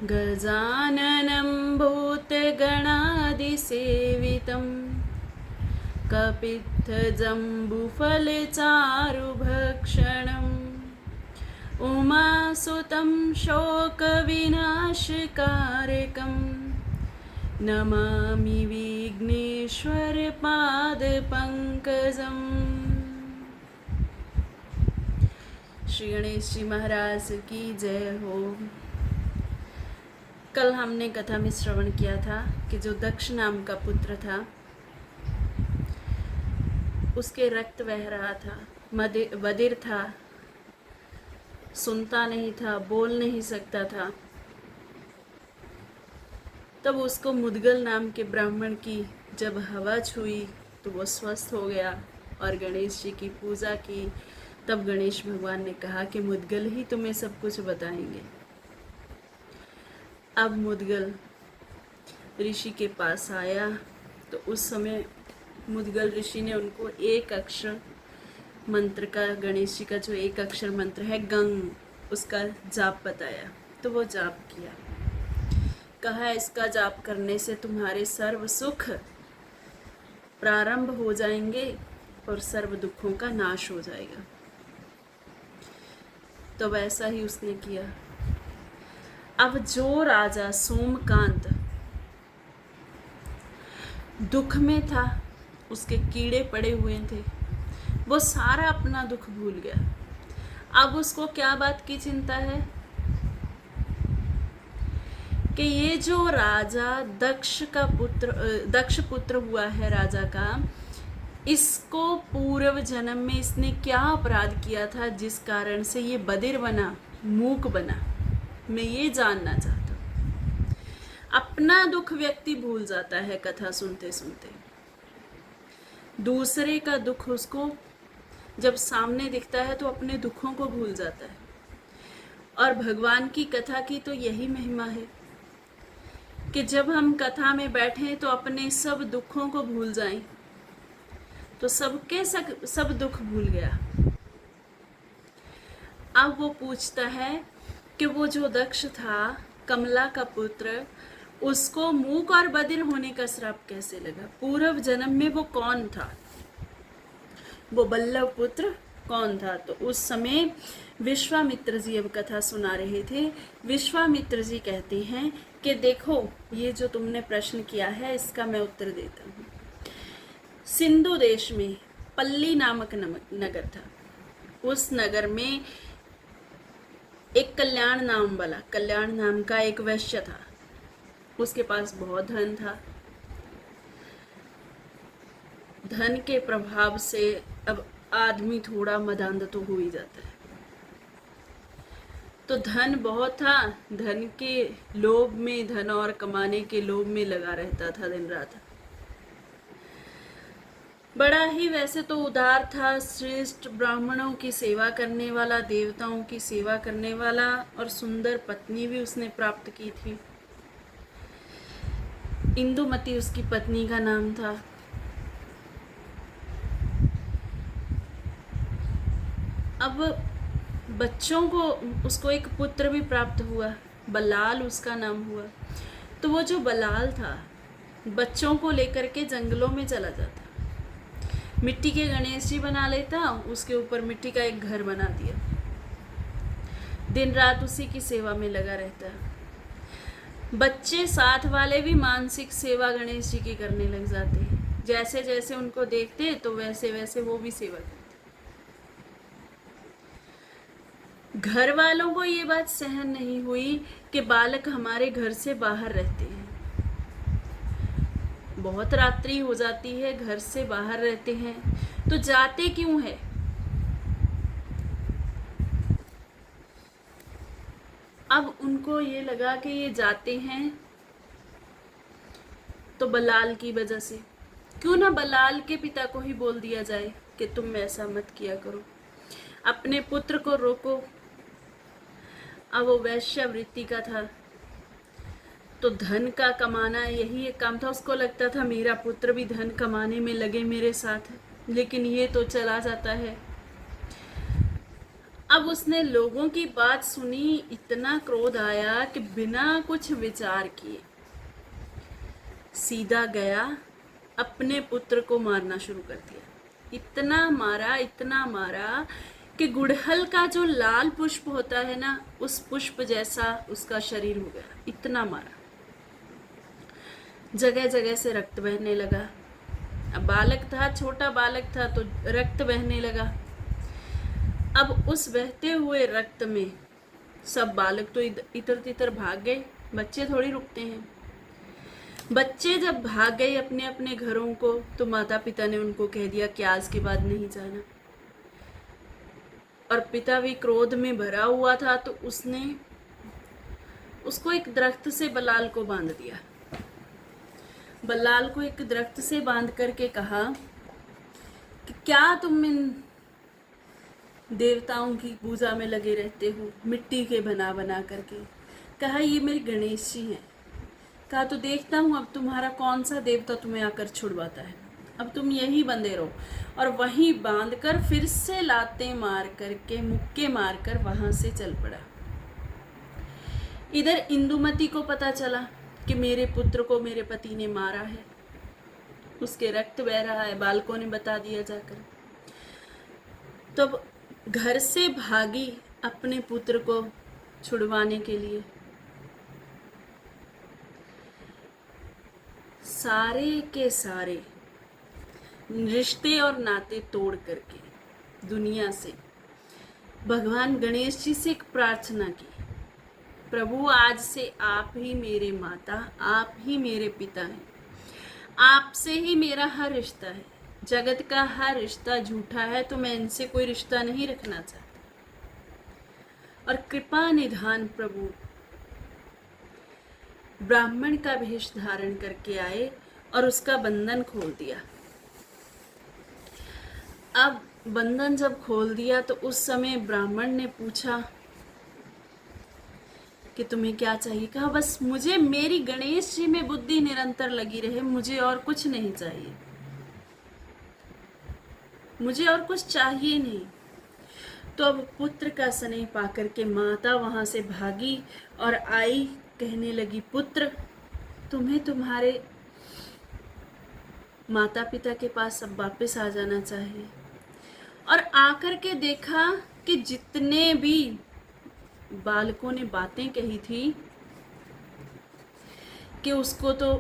गजाननं भूतगणादिसेवितं कपित्थजम्बुफलचारुभक्षणम् उमासुतं शोकविनाशकारकं नमामि विघ्नेश्वरपादपङ्कजम्। श्री गणेश जी महाराज की जय हो। कल हमने कथा में श्रवण किया था कि जो दक्ष नाम का पुत्र था उसके रक्त बह रहा था, बधिर था, सुनता नहीं था, बोल नहीं सकता था। तब उसको मुद्गल नाम के ब्राह्मण की जब हवा छुई तो वो स्वस्थ हो गया और गणेश जी की पूजा की। तब गणेश भगवान ने कहा कि मुद्गल ही तुम्हें सब कुछ बताएंगे। अब मुद्गल ऋषि के पास आया तो उस समय मुद्गल ऋषि ने उनको एक अक्षर मंत्र का, गणेश जी का जो एक अक्षर मंत्र है गंग, उसका जाप बताया। तो वो जाप किया। कहा इसका जाप करने से तुम्हारे सर्व सुख प्रारंभ हो जाएंगे और सर्व दुखों का नाश हो जाएगा। तो वैसा ही उसने किया। अब जो राजा सोमकांत दुख में था, उसके कीड़े पड़े हुए थे, वो सारा अपना दुख भूल गया। अब उसको क्या बात की चिंता है कि ये जो राजा दक्ष पुत्र हुआ है राजा का, इसको पूर्व जन्म में इसने क्या अपराध किया था जिस कारण से ये बधिर बना, मूक बना। मैं ये जानना चाहता हूँ। अपना दुख व्यक्ति भूल जाता है कथा सुनते सुनते। दूसरे का दुख उसको जब सामने दिखता है तो अपने दुखों को भूल जाता है। और भगवान की कथा की तो यही महिमा है कि जब हम कथा में बैठें तो अपने सब दुखों को भूल जाएं। तो सबके सब दुख भूल गया। अब वो पूछता है कि वो जो दक्ष था, कमला का पुत्र, उसको मूक और बधिर होने का श्राप कैसे लगा? पूर्व जन्म में वो कौन था? वो बल्लभ पुत्र कौन था? तो उस समय विश्वामित्र जी अब कथा सुना रहे थे। विश्वामित्र जी कहते हैं कि देखो, ये जो तुमने प्रश्न किया है इसका मैं उत्तर देता हूँ। सिंधु देश में पल्ली नामक नगर था। उस नगर में एक कल्याण नाम का एक वैश्य था। उसके पास बहुत धन था। धन के प्रभाव से अब आदमी थोड़ा मदान्ध तो हो ही जाता है। तो धन बहुत था, धन के लोभ में, धन और कमाने के लोभ में लगा रहता था दिन रात। बड़ा ही वैसे तो उदार था, श्रेष्ठ ब्राह्मणों की सेवा करने वाला, देवताओं की सेवा करने वाला, और सुंदर पत्नी भी उसने प्राप्त की थी। इंदुमती उसकी पत्नी का नाम था। अब बच्चों को उसको एक पुत्र भी प्राप्त हुआ, बलाल उसका नाम हुआ। तो वो जो बलाल था बच्चों को लेकर के जंगलों में चला जाता, मिट्टी के गणेश जी बना लेता, उसके ऊपर मिट्टी का एक घर बना दिया, दिन रात उसी की सेवा में लगा रहता। बच्चे साथ वाले भी मानसिक सेवा गणेश जी की करने लग जाते। जैसे जैसे उनको देखते तो वैसे वैसे वो भी सेवा करते। घर वालों को ये बात सहन नहीं हुई कि बालक हमारे घर से बाहर रहते हैं, बहुत रात्रि हो जाती है, घर से बाहर रहते हैं, तो जाते क्यों है? अब उनको ये लगा कि ये जाते हैं तो बलाल की वजह से। क्यों ना बलाल के पिता को ही बोल दिया जाए कि तुम ऐसा मत किया करो, अपने पुत्र को रोको। अब वो वैश्यावृत्ति का था, तो धन का कमाना यही एक काम था। उसको लगता था मेरा पुत्र भी धन कमाने में लगे मेरे साथ, लेकिन ये तो चला जाता है। अब उसने लोगों की बात सुनी, इतना क्रोध आया कि बिना कुछ विचार किए सीधा गया, अपने पुत्र को मारना शुरू कर दिया। इतना मारा कि गुड़हल का जो लाल पुष्प होता है ना, उस पुष्प जैसा उसका शरीर हो गया। इतना मारा, जगह जगह से रक्त बहने लगा। अब बालक था, छोटा बालक था, तो रक्त बहने लगा। अब उस बहते हुए रक्त में सब बालक तो इधर तिधर भाग गए। बच्चे थोड़ी रुकते हैं। बच्चे जब भाग गए अपने अपने घरों को, तो माता पिता ने उनको कह दिया कि आज के बाद नहीं जाना। और पिता भी क्रोध में भरा हुआ था, तो उसने उसको एक दरख्त से बलाल को बांध दिया। बलाल को एक दरख्त से बांध करके कहा कि क्या तुम इन देवताओं की पूजा में लगे रहते हो, मिट्टी के बना बना करके। कहा ये मेरे गणेश जी हैं। कहा तो देखता हूँ अब तुम्हारा कौन सा देवता तुम्हें आकर छुड़वाता है। अब तुम यही बंधे रहो। और वहीं बांधकर फिर से लाते मार करके, मुक्के मारकर वहां से चल पड़ा। इधर इंदुमती को पता चला कि मेरे पुत्र को मेरे पति ने मारा है, उसके रक्त बह रहा है। बालकों ने बता दिया जाकर। तब घर से भागी अपने पुत्र को छुड़वाने के लिए। सारे के सारे रिश्ते और नाते तोड़ करके दुनिया से भगवान गणेश जी से एक प्रार्थना की, प्रभु आज से आप ही मेरे माता, आप ही मेरे पिता हैं, आपसे ही मेरा हर रिश्ता है। जगत का हर रिश्ता झूठा है, तो मैं इनसे कोई रिश्ता नहीं रखना चाहता। और कृपा निधान प्रभु ब्राह्मण का वेश धारण करके आए और उसका बंधन खोल दिया। अब बंधन जब खोल दिया, तो उस समय ब्राह्मण ने पूछा कि तुम्हें क्या चाहिए। कहा बस मुझे मेरी गणेश जी में बुद्धि निरंतर लगी रहे, मुझे और कुछ नहीं चाहिए, मुझे और कुछ चाहिए नहीं। तो अब पुत्र का स्नेह पाकर के माता वहां से भागी और आई, कहने लगी पुत्र तुम्हें तुम्हारे माता पिता के पास अब वापस आ जाना चाहिए। और आकर के देखा कि जितने भी बालकों ने बातें कही थी कि उसको तो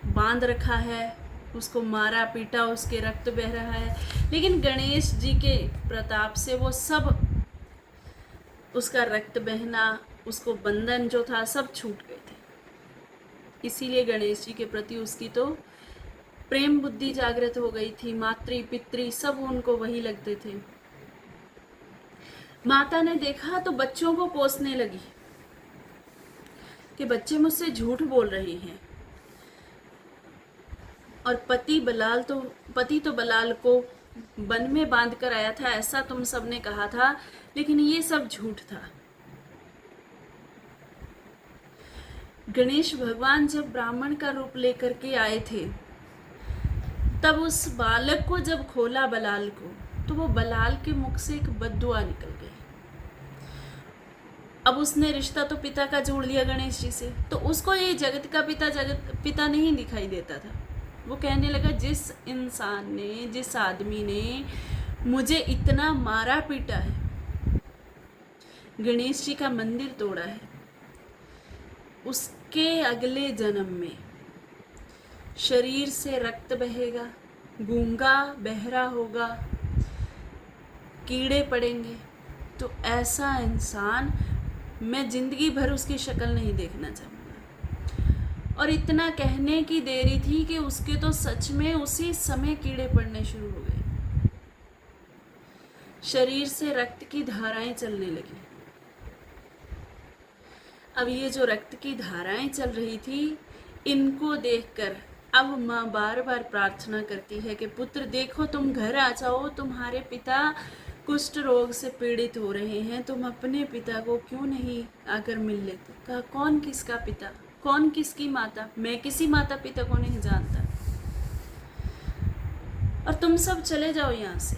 बांध रखा है, उसको मारा पीटा, उसके रक्त बह रहा है, लेकिन गणेश जी के प्रताप से वो सब, उसका रक्त बहना, उसको बंधन जो था सब छूट गए थे। इसीलिए गणेश जी के प्रति उसकी तो प्रेम बुद्धि जागृत हो गई थी। मातृ पितृ सब उनको वही लगते थे। माता ने देखा तो बच्चों को कोसने लगी कि बच्चे मुझसे झूठ बोल रहे हैं। और पति तो बलाल को वन में बांध कर आया था, ऐसा तुम सबने कहा था, लेकिन ये सब झूठ था। गणेश भगवान जब ब्राह्मण का रूप लेकर के आए थे, तब उस बालक को जब खोला बलाल को, तो वो बलाल के मुख से एक बद्दुआ निकल गई। अब उसने रिश्ता तो पिता का जोड़ लिया गणेश जी से, तो उसको ये जगत का पिता नहीं दिखाई देता था। वो कहने लगा जिस इंसान ने, जिस आदमी ने मुझे इतना मारा पीटा है, गणेश जी का मंदिर तोड़ा है, उसके अगले जन्म में शरीर से रक्त बहेगा, गूंगा बहरा होगा, कीड़े पड़ेंगे। तो ऐसा इंसान मैं जिंदगी भर उसकी शक्ल नहीं देखना चाहूँगा। और इतना कहने की देरी थी कि उसके तो सच में उसी समय कीड़े पड़ने शुरू हो गए। शरीर से रक्त की धाराएं चलने लगी। अब ये जो रक्त की धाराएं चल रही थी, इनको देखकर अब माँ बार बार प्रार्थना करती है कि पुत्र देखो, तुम घर आ जाओ, तुम्हारे पिता कुष्ठ रोग से पीड़ित हो रहे हैं, तुम अपने पिता को क्यों नहीं आकर मिल लेते। कहा कौन किसका पिता, कौन किसकी माता, मैं किसी माता पिता को नहीं जानता, और तुम सब चले जाओ यहाँ से।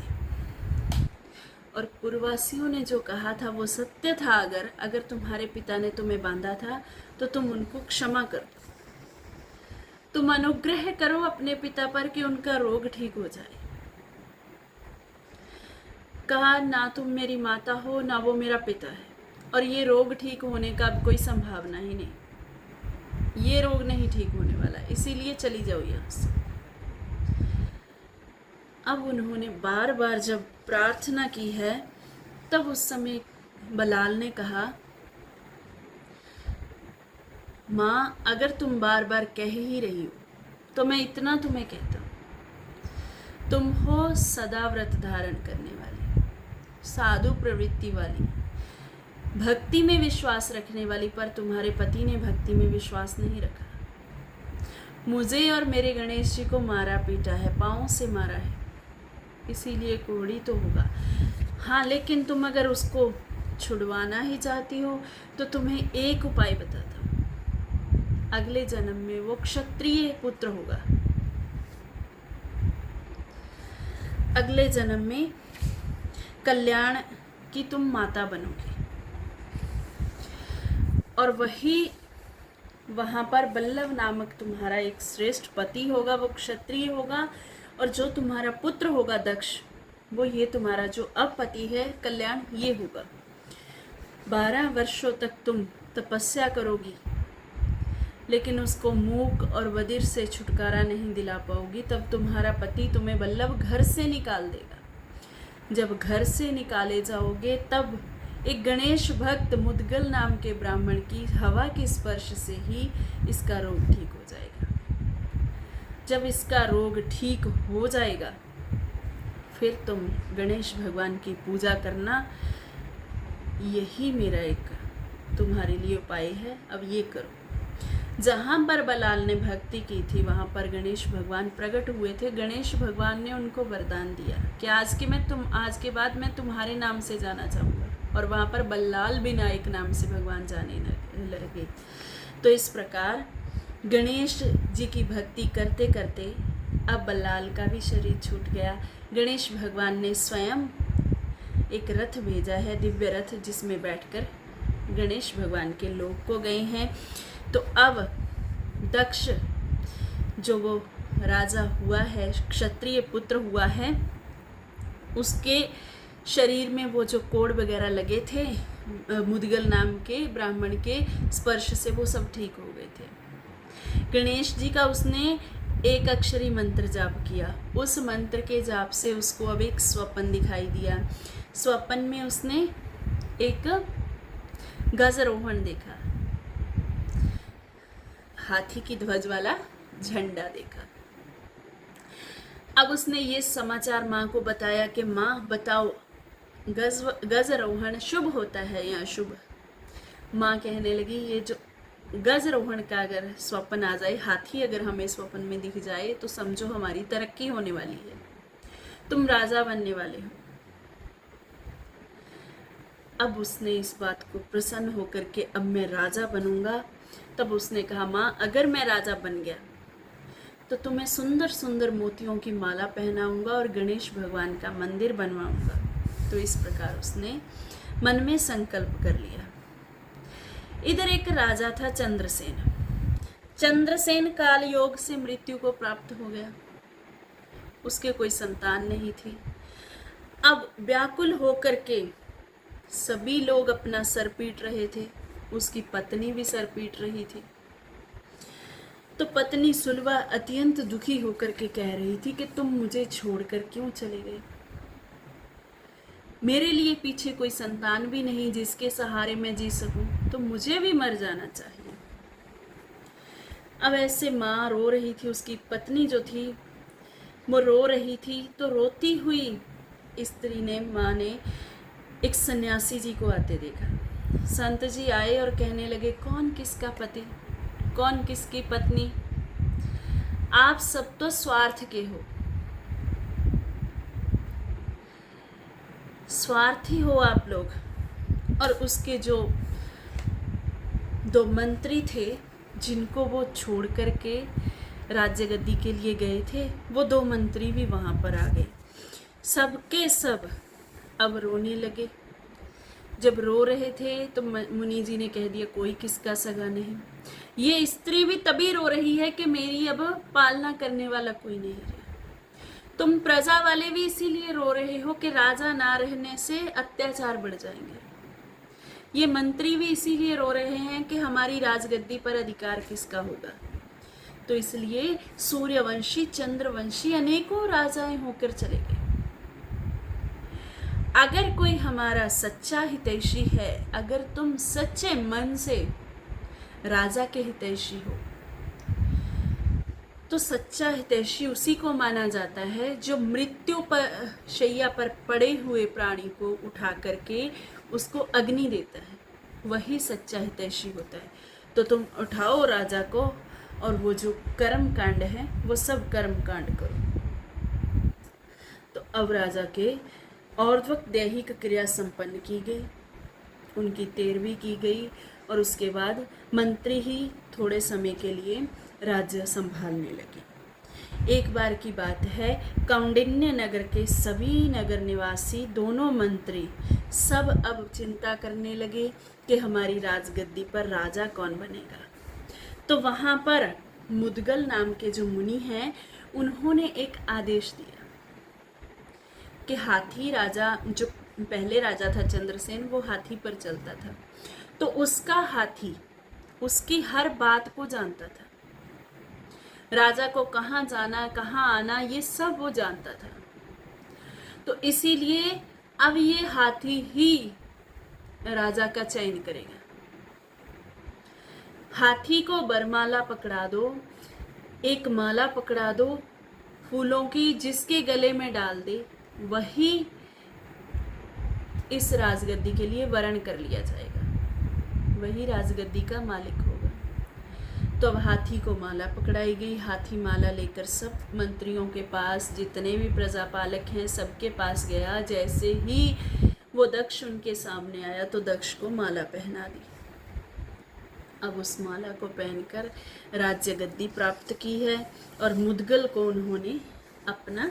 और पूर्ववासियों ने जो कहा था वो सत्य था। अगर तुम्हारे पिता ने तुम्हें बांधा था तो तुम उनको क्षमा करो, तुम अनुग्रह करो अपने पिता पर कि उनका रोग ठीक हो जाए। कहा ना तुम मेरी माता हो ना वो मेरा पिता है, और ये रोग ठीक होने का अब कोई संभावना ही नहीं, ये रोग नहीं ठीक होने वाला, इसीलिए चली जाओ यहाँ से। अब उन्होंने बार बार जब प्रार्थना की है तब उस समय बलाल ने कहा, माँ अगर तुम बार बार कह ही रही हो तो मैं इतना तुम्हें कहता हूँ, तुम हो सदा व्रत धारण करने वाली, साधु प्रवृत्ति वाली, भक्ति में विश्वास रखने वाली, पर तुम्हारे पति ने भक्ति में विश्वास नहीं रखा। मुझे और मेरे गणेश जी को मारा पीटा है, पाँव से मारा है, इसीलिए कोढ़ी तो होगा। हाँ, लेकिन तुम अगर उसको छुड़वाना ही चाहती हो तो तुम्हें एक उपाय बताता हूँ, अगले जन्म में वो क्षत्रिय पुत्र होगा, अगले जन्म में कल्याण की तुम माता बनोगे, और वही वहाँ पर बल्लभ नामक तुम्हारा एक श्रेष्ठ पति होगा, वो क्षत्रिय होगा, और जो तुम्हारा पुत्र होगा दक्ष, वो ये तुम्हारा जो अब पति है कल्याण, ये होगा। 12 वर्षों तक तुम तपस्या करोगी, लेकिन उसको मूक और बधिर से छुटकारा नहीं दिला पाओगी, तब तुम्हारा पति तुम्हें बल्लभ घर से निकाल देगा। जब घर से निकाले जाओगे तब एक गणेश भक्त मुदगल नाम के ब्राह्मण की हवा के स्पर्श से ही इसका रोग ठीक हो जाएगा। जब इसका रोग ठीक हो जाएगा फिर तुम गणेश भगवान की पूजा करना, यही मेरा एक तुम्हारे लिए उपाय है, अब ये करो। जहाँ पर बलाल ने भक्ति की थी वहाँ पर गणेश भगवान प्रकट हुए थे। गणेश भगवान ने उनको वरदान दिया कि आज के बाद मैं तुम्हारे नाम से जाना चाहूँगा, और वहाँ पर बल्लाल विनायक नाम से भगवान जाने लगे। तो इस प्रकार गणेश जी की भक्ति करते करते अब बल्लाल का भी शरीर छूट गया। गणेश भगवान ने स्वयं एक रथ भेजा है, दिव्य रथ, जिसमें बैठकर गणेश भगवान के लोक को गए हैं। तो अब दक्ष जो वो राजा हुआ है, क्षत्रिय पुत्र हुआ है, उसके शरीर में वो जो कोड़ वगैरह लगे थे मुदगल नाम के ब्राह्मण के स्पर्श से, वो सब ठीक हो गए थे। गणेश जी का उसने एक अक्षरी मंत्र जाप किया, उस मंत्र के जाप से उसको अब एक स्वप्न दिखाई दिया। स्वप्न में उसने एक गजरोहण देखा, हाथी की ध्वज वाला झंडा देखा। अब उसने ये समाचार माँ को बताया कि माँ बताओ गजरोहण शुभ होता है या अशुभ। माँ कहने लगी, ये जो गजरोहण का अगर स्वप्न आ जाए, हाथी अगर हमें स्वप्न में दिख जाए, तो समझो हमारी तरक्की होने वाली है, तुम राजा बनने वाले हो। अब उसने इस बात को प्रसन्न होकर के अब मैं राजा बनूंगा। तब उसने कहा, माँ अगर मैं राजा बन गया तो तुम्हें सुंदर सुंदर मोतियों की माला पहनाऊंगा और गणेश भगवान का मंदिर बनवाऊंगा। तो इस प्रकार उसने मन में संकल्प कर लिया। इधर एक राजा था चंद्रसेन। चंद्रसेन काल योग से मृत्यु को प्राप्त हो गया, उसके कोई संतान नहीं थी। अब व्याकुल होकर के सभी लोग अपना सर पीट रहे थे, उसकी पत्नी भी सर पीट रही थी। तो पत्नी सुलभा अत्यंत दुखी होकर के कह रही थी कि तुम मुझे छोड़कर क्यों चले गए, मेरे लिए पीछे कोई संतान भी नहीं जिसके सहारे मैं जी सकूं, तो मुझे भी मर जाना चाहिए। अब ऐसे माँ रो रही थी, उसकी पत्नी जो थी वो रो रही थी। तो रोती हुई स्त्री ने, माँ ने एक सन्यासी जी को आते देखा। संत जी आए और कहने लगे, कौन किसका पति, कौन किसकी पत्नी, आप सब तो स्वार्थ के हो, स्वार्थी हो आप लोग। और उसके जो 2 मंत्री थे जिनको वो छोड़ करके राज्य गद्दी के लिए गए थे, वो 2 मंत्री भी वहाँ पर आ गए। सबके सब अब रोने लगे। जब रो रहे थे तो मुनि जी ने कह दिया कोई किसका सगा नहीं। ये स्त्री भी तभी रो रही है कि मेरी अब पालना करने वाला कोई नहीं रहा। तुम प्रजा वाले भी इसीलिए रो रहे हो कि राजा ना रहने से अत्याचार बढ़ जाएंगे। ये मंत्री भी इसीलिए रो रहे हैं कि हमारी राजगद्दी पर अधिकार किसका होगा। तो इसलिए सूर्यवंशी, चंद्रवंशी अनेकों राजाएं होकर चले गए। अगर कोई हमारा सच्चा हितैषी है, अगर तुम सच्चे मन से राजा के हितैषी हो, तो सच्चा हितैषी उसी को माना जाता है जो मृत्यु पर शैया पर पड़े हुए प्राणी को उठा करके उसको अग्नि देता है, वही सच्चा हितैषी होता है। तो तुम उठाओ राजा को और वो जो कर्म कांड है वो सब कर्म कांड करो। तो अब राजा के और्ध्वक दैहिक क्रिया संपन्न की गई, उनकी 13वीं की गई और उसके बाद मंत्री ही थोड़े समय के लिए राज्य संभालने लगे। एक बार की बात है, कौंडिन्य नगर के सभी नगर निवासी, दोनों मंत्री सब अब चिंता करने लगे कि हमारी राजगद्दी पर राजा कौन बनेगा। तो वहाँ पर मुदगल नाम के जो मुनि हैं, उन्होंने एक आदेश दिया कि हाथी राजा, जो पहले राजा था चंद्रसेन, वो हाथी पर चलता था, तो उसका हाथी उसकी हर बात को जानता था। राजा को कहाँ जाना, कहाँ आना, ये सब वो जानता था। तो इसीलिए अब ये हाथी ही राजा का चयन करेगा। हाथी को बरमाला पकड़ा दो, एक माला पकड़ा दो फूलों की, जिसके गले में डाल दे, वही इस राजगद्दी के लिए वरण कर लिया जाएगा, वही राजगद्दी का मालिक होगा। तो अब हाथी को माला पकड़ाई गई। हाथी माला लेकर सब मंत्रियों के पास, जितने भी प्रजापालक हैं, सबके पास गया। जैसे ही वो दक्ष उनके सामने आया तो दक्ष को माला पहना दी। अब उस माला को पहनकर राज्य गद्दी प्राप्त की है और मुदगल को उन्होंने अपना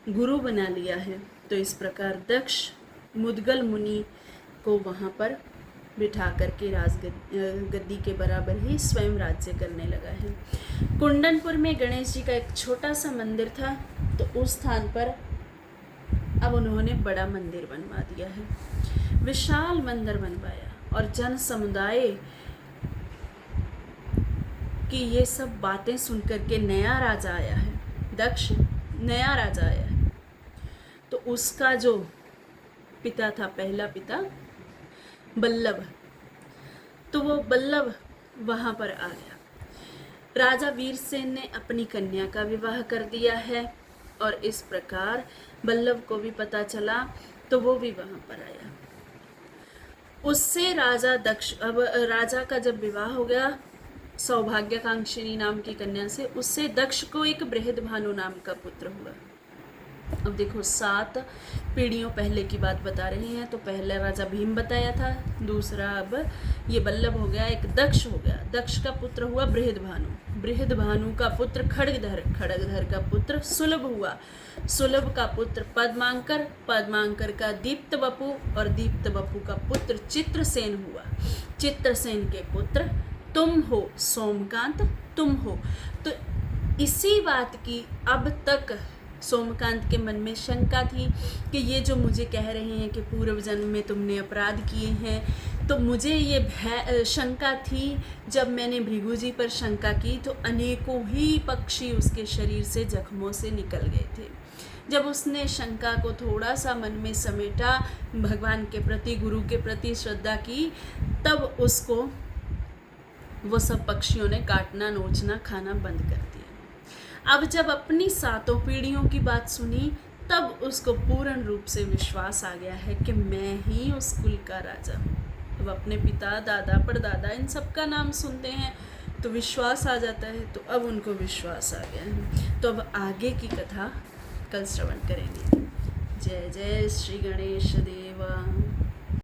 गुरु बना लिया है। तो इस प्रकार दक्ष मुदगल मुनि को वहाँ पर बिठा करके राजगद्दी के बराबर ही स्वयं राज्य करने लगा है। कुंडनपुर में गणेश जी का एक छोटा सा मंदिर था, तो उस स्थान पर अब उन्होंने बड़ा मंदिर बनवा दिया है। विशाल मंदिर बनवाया और जन समुदाय की ये सब बातें सुनकर के नया राजा आया है, दक्ष नया राजा आया है, तो उसका जो पिता था, पहला पिता बल्लभ, तो वो बल्लभ वहाँ पर आ गया। राजा वीरसेन ने अपनी कन्या का विवाह कर दिया है और इस प्रकार बल्लभ को भी पता चला, तो वो भी वहाँ पर आया। उससे राजा दक्ष, अब राजा का जब विवाह हो गया सौभाग्यकांक्षिनी नाम की कन्या से, उससे दक्ष को एक बृहदभानु नाम का पुत्र हुआ। अब देखो 7 पीढ़ियों पहले की बात बता रहे हैं। तो पहला राजा भीम बताया था, दूसरा अब ये बल्लभ हो गया, एक दक्ष हो गया। दक्ष का पुत्र हुआ बृहदभानु, बृहदभानु का पुत्र खड्गधर, खड्गधर का पुत्र सुलभ हुआ, सुलभ का पुत्र पद्मांकर, पद्मांकर का दीप्तवपु और दीप्तवपु का पुत्र चित्रसेन हुआ। चित्रसेन के पुत्र तुम हो, सोमकांत तुम हो। तो इसी बात की अब तक सोमकांत के मन में शंका थी कि ये जो मुझे कह रहे हैं कि पूर्व जन्म में तुमने अपराध किए हैं, तो मुझे ये शंका थी। जब मैंने भृगु जी पर शंका की तो अनेकों ही पक्षी उसके शरीर से जख्मों से निकल गए थे। जब उसने शंका को थोड़ा सा मन में समेटा, भगवान के प्रति, गुरु के प्रति श्रद्धा की, तब उसको वो सब पक्षियों ने काटना, नोचना, खाना बंद कर दिया। अब जब अपनी 7 पीढ़ियों की बात सुनी, तब उसको पूर्ण रूप से विश्वास आ गया है कि मैं ही उस कुल का राजा हूँ। अब अपने पिता, दादा, परदादा, इन सब का नाम सुनते हैं तो विश्वास आ जाता है। तो अब उनको विश्वास आ गया है। तो अब आगे की कथा कल श्रवण करेंगे। जय जय श्री गणेश देवा।